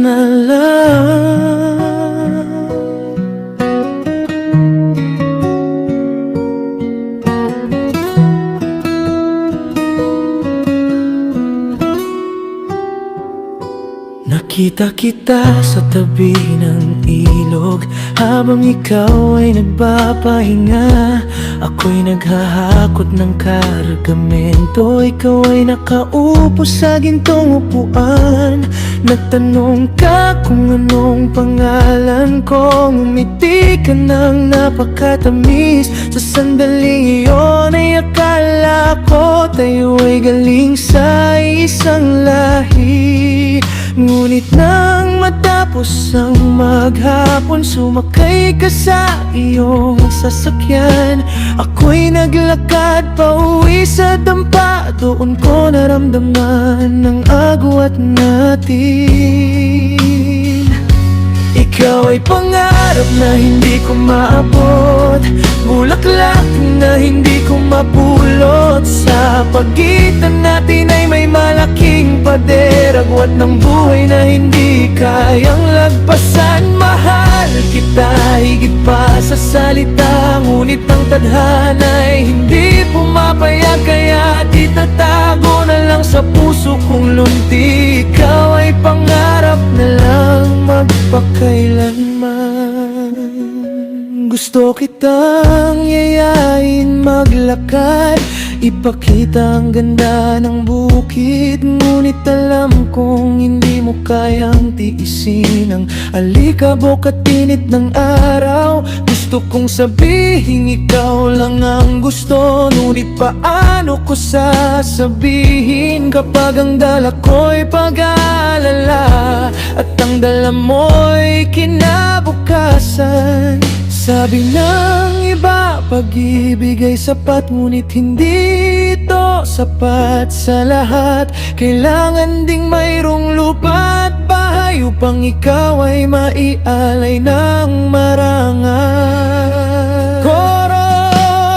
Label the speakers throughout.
Speaker 1: na lang. Nakita kita sa tabi ng ilog habang ikaw ay nagpapahinga. Ako'y naghahakot ng kargamento, ikaw ay nakaupo sa gintong upuan. Nagtanong ka kung anong pangalan ko, ngumiti ka ng napakatamis. Sa sandaling iyon ay akala ko tayo ay galing sa isang lahi. Ngunit nang matapos ang maghapon, sumakay ka sa iyong sasakyan. Ako'y naglakad pauwi sa dampa, doon ko naramdaman ang agwat natin. Ikaw ay pangarap na hindi ko maabot, bulaklak na hindi ko mapulot. Sa pagitan natin ay may malaking pader, agwat ng buhay na hindi kayang lagpasan. Mahal kita higit pa sa salita, ngunit ang tadhana ay hindi pumapayag, kaya itatago na lang sa puso kong lunti. Ikaw ay pangarap na lang magpakailanman. Gusto kitang yayain maglakad, ipakita ang ganda ng bukid. Ngunit alam kong hindi mo kayang tiisin ang alikabok at init ng araw. Gusto kong sabihin ikaw lang ang gusto, ngunit paano ko sasabihin kapag ang dala ko'y pag-aalala at ang dala mo'y kinabukasan. Sabi ng iba, pag-ibig ay sapat, ngunit hindi ito sapat sa lahat. Kailangan ding mayroong lupa at bahay upang ikaw ay maialay ng marangal. Koro,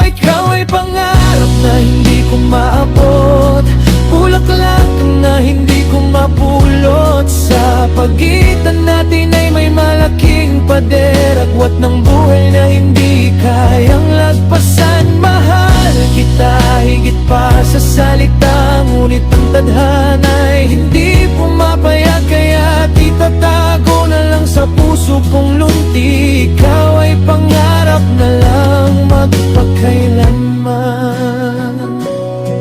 Speaker 1: ikaw ay pangarap na hindi ko maabot, bulaklak na hindi ko mapulot. Sa pagitan natin ay may malaking pader, agwat ng buhay na hindi kayang lagpasan. Mahal kita higit pa sa salita, ngunit ang tadhana ay hindi pumapayag, kaya itatago na lang sa puso kong lunti. Ikaw ay pangarap na lang magpakailanman.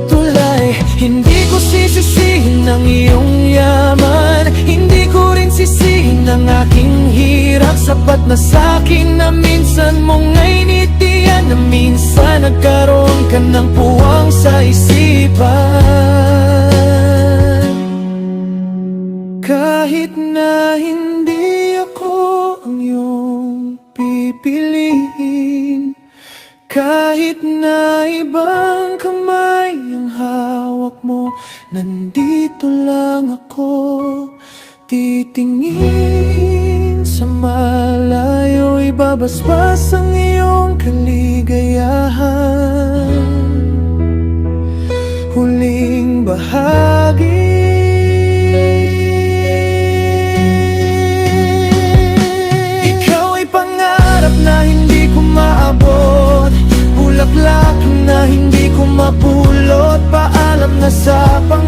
Speaker 1: Tulay, hindi ko sisisihin ang iyong yaman, hindi ko rin sisihin ang aking hirap. Sapat na sa'kin na minsan mong nainitian, na minsan nagkaroon ka ng puwang sa isipan. Kahit na hindi ako ang iyong pipiliin, kahit na ibang kamay ang hawak mo, nandito lang ako, titingin sa malayo, ibabasbas ang iyong kaligayahan. Huling bahagi, ikaw ay pangarap na hindi ko maabot, bulaklak na hindi ko mapulot. Paalam na sa pangarap